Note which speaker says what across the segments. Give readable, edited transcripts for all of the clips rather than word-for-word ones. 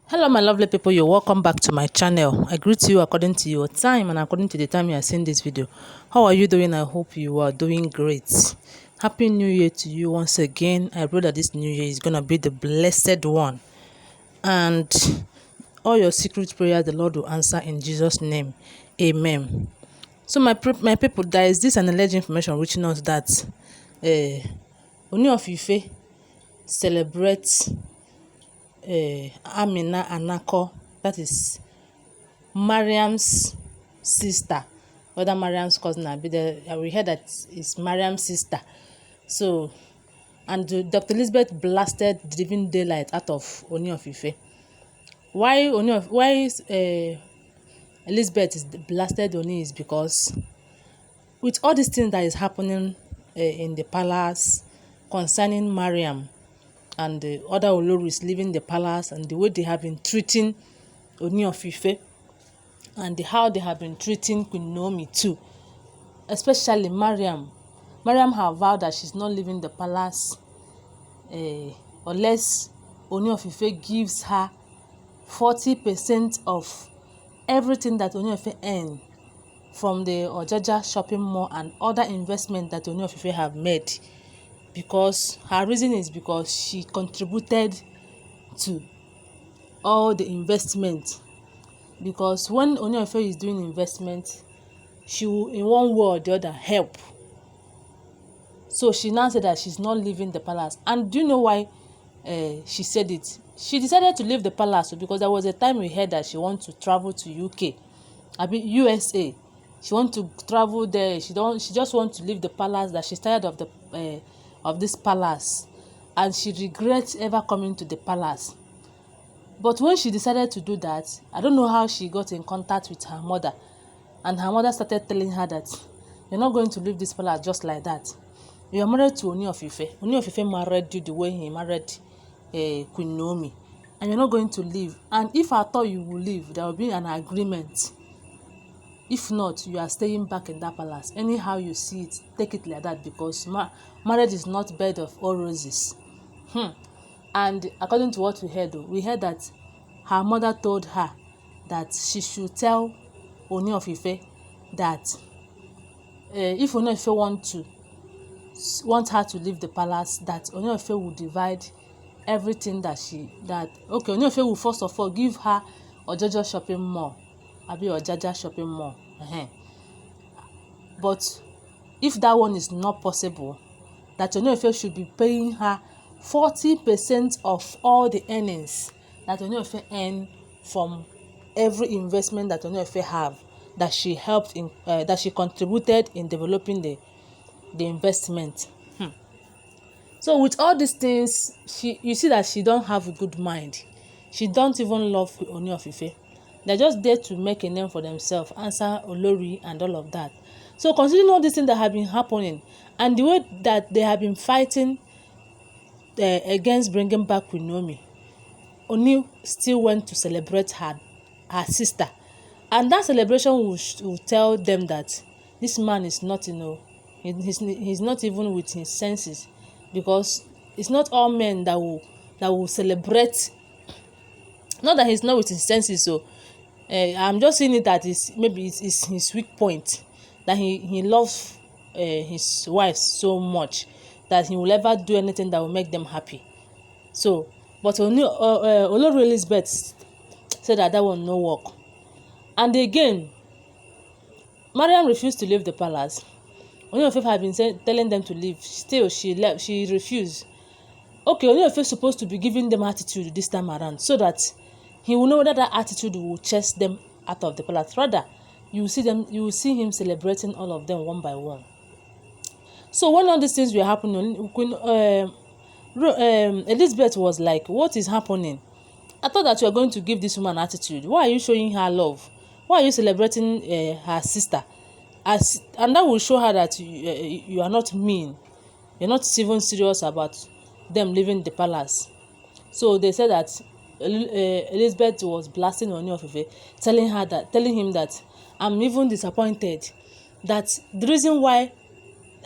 Speaker 1: Hello my lovely people, you're welcome back to my channel. I greet you according to your time and according to the time you are seeing this video. How are you doing? I hope you are doing great. Happy New Year to you once again. I pray that this New Year is gonna be the blessed one, and all your secret prayers the Lord will answer in Jesus' name. Amen. So my people, there is this an alleged information reaching us that Ooni of Ife celebrates Amina Anakor, that is Mariam's sister, whether Mariam's cousin. We heard that it's Mariam's sister. So, and Dr. Elizabeth blasted the living daylight out of Ooni of Ife. Why Elizabeth is blasted Ooni is because with all these things that is happening in the palace concerning Mariam and the other oloris leaving the palace, and the way they have been treating Ooni of Ife, and how they have been treating Queen Naomi too, especially Mariam. Mariam have vowed that she's not leaving the palace unless Ooni of Ife gives her 40% of everything that Ooni of Ife earn from the Ojaja shopping mall and other investment that Ooni of Ife have made. Because her reason is because she contributed to all the investment. Because when Ooni of Ife is doing investment, she will in one way or the other help. So she now said that she's not leaving the palace. And do you know why she said it? She decided to leave the palace because there was a time we heard that she wants to travel to USA. She wants to travel there. She just wants to leave the palace, that she's tired of this palace, and she regrets ever coming to the palace. But when she decided to do that, I don't know how she got in contact with her mother, and her mother started telling her that you're not going to leave this palace just like that. You are married to Ooni of Ife. Ooni of Ife married you the way he married Queen Naomi, and you're not going to leave. And if I thought you will leave, there will be an agreement. If not, you are staying back in that palace. Anyhow you see it, take it like that, because marriage is not bed of all roses. And according to what we heard that her mother told her that she should tell Ooni of Ife that if Ooni of Ife want her to leave the palace, that Ooni of Ife will divide everything okay, Ooni of Ife will first of all give her Ojaja shopping mall, Ojaja shopping mall. But if that one is not possible, that Ooni of Ife should be paying her 40% of all the earnings that Ooni of Ife earn from every investment that Ooni of Ife have, that she helped in, that she contributed in developing the investment. So with all these things, you see that she don't have a good mind. She don't even love Ooni of Ife. They're just there to make a name for themselves, answer olori and all of that. So considering all these things that have been happening, and the way that they have been fighting against bringing back Queen Naomi, Ooni still went to celebrate her sister, and that celebration will tell them that this man is not, he's not even with his senses, because it's not all men that will celebrate. Not that he's not with his senses, so I'm just seeing it that maybe it's his weak point, that he loves his wife so much that he will ever do anything that will make them happy. So, but OLORI Elizabeth said that will not work. And again, Mariam refused to leave the palace. Ooni of Ife had been telling them to leave. Still, she left. She refused. Okay, Ooni of Ife is supposed to be giving them attitude this time around, so that he will know whether that attitude will chase them out of the palace. Rather, you will see him celebrating all of them one by one. So when all these things were happening, Elizabeth was like, what is happening? I thought that you are going to give this woman attitude. Why are you showing her love? Why are you celebrating her sister? And that will show her that you are not mean. You're not even serious about them leaving the palace. So they said that Elizabeth was blasting Ooni of Ife, telling him that I'm even disappointed that the reason why,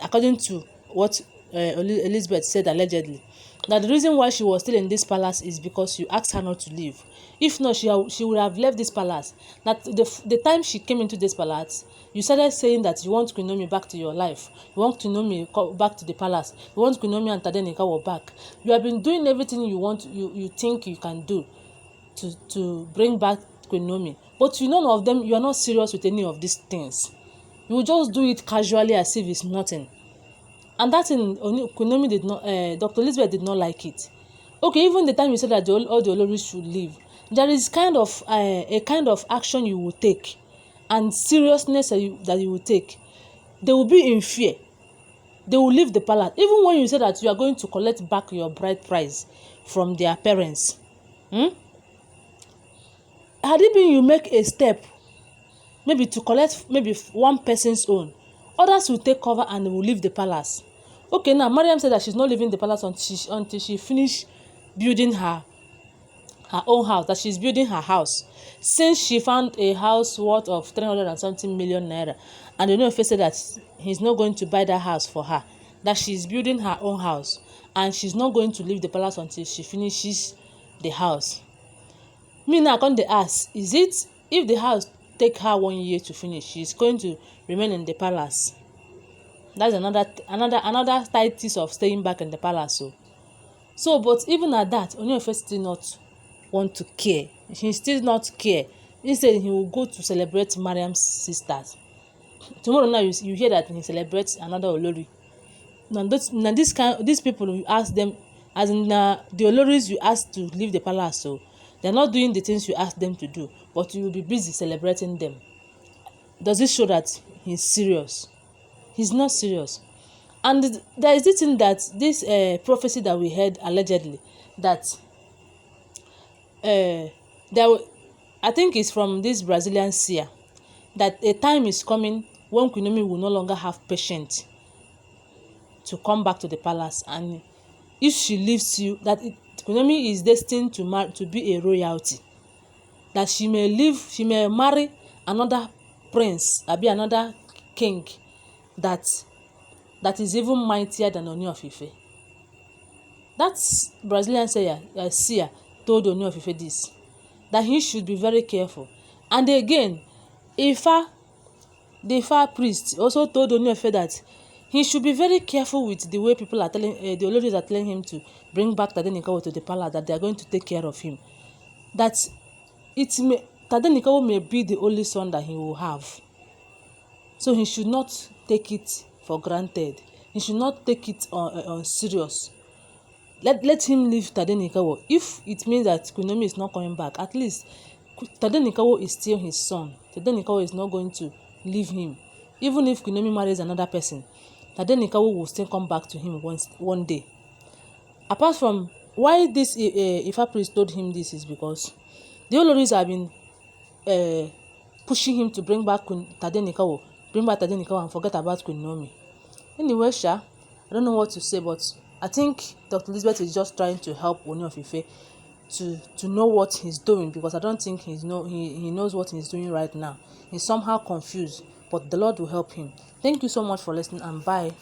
Speaker 1: according to what Elizabeth said allegedly, that the reason why she was still in this palace is because you asked her not to leave. If not, she would have left this palace. That the time she came into this palace, you started saying that you want Queen Naomi back to your life. You want Queen Naomi back to the palace. You want Queen Naomi and Tadenikawo back. You have been doing everything you think you can do to bring back Queen Naomi. But none of them, you are not serious with any of these things. You will just do it casually as if it's nothing. And that thing, Queen Naomi did not, Dr. Elizabeth did not like it. Okay, even the time you said that all the oloris should leave, there is kind of a kind of action you will take and seriousness that you will take. They will be in fear. They will leave the palace. Even when you say that you are going to collect back your bride price from their parents. Had it been you make a step, maybe to collect maybe one person's own, others will take cover and will leave the palace. Okay, now Mariam said that she's not leaving the palace until she finish building her own house, that she's building her house. Since she found a house worth of 300 and something million naira, and the Ooni of Ife said that he's not going to buy that house for her, that she's building her own house, and she's not going to leave the palace until she finishes the house. Me now come dey ask, is it if the house take her 1 year to finish, she's going to remain in the palace? That's another tactics of staying back in the palace. So but even at that, Ooni of Ife still not want to care. He still not care. Instead, he will go to celebrate Mariam's sisters. Tomorrow now you hear that he celebrates another olori. Now these people, you ask them, as in the oloris you ask to leave the palace, so they're not doing the things you ask them to do, but you will be busy celebrating them. Does it show that he's serious? He's not serious. And there is this thing that this prophecy that we heard allegedly, that I think it's from this Brazilian seer, that a time is coming when Queen Naomi will no longer have patience to come back to the palace, and if she leaves you, that Queen Naomi is destined to be a royalty, that she may marry another prince, be another king that is even mightier than Ooni of Ife. That's Brazilian seer told Ooni of Ife this, that he should be very careful. And again, the Ifa priest also told Ooni of Ife that he should be very careful with the way people are telling, the oloris are telling him to bring back Tadenikawo to the palace, that they are going to take care of him. That Tadenikawo may be the only son that he will have. So he should not take it for granted. He should not take it on serious. Let him leave Tadenikawo. If it means that Queen Naomi is not coming back, at least Tadenikawo is still his son. Tadenikawo is not going to leave him. Even if Queen Naomi marries another person, Tadenikawo will still come back to him one day. Apart from why this Ifa priest told him this is because the oloris have been pushing him to bring back Tadenikawo and forget about Queen Naomi. Anyway, I don't know what to say, but I think Dr. Elizabeth is just trying to help Ooni of Ife to know what he's doing, because I don't think he knows what he's doing right now. He's somehow confused, but the Lord will help him. Thank you so much for listening, and bye.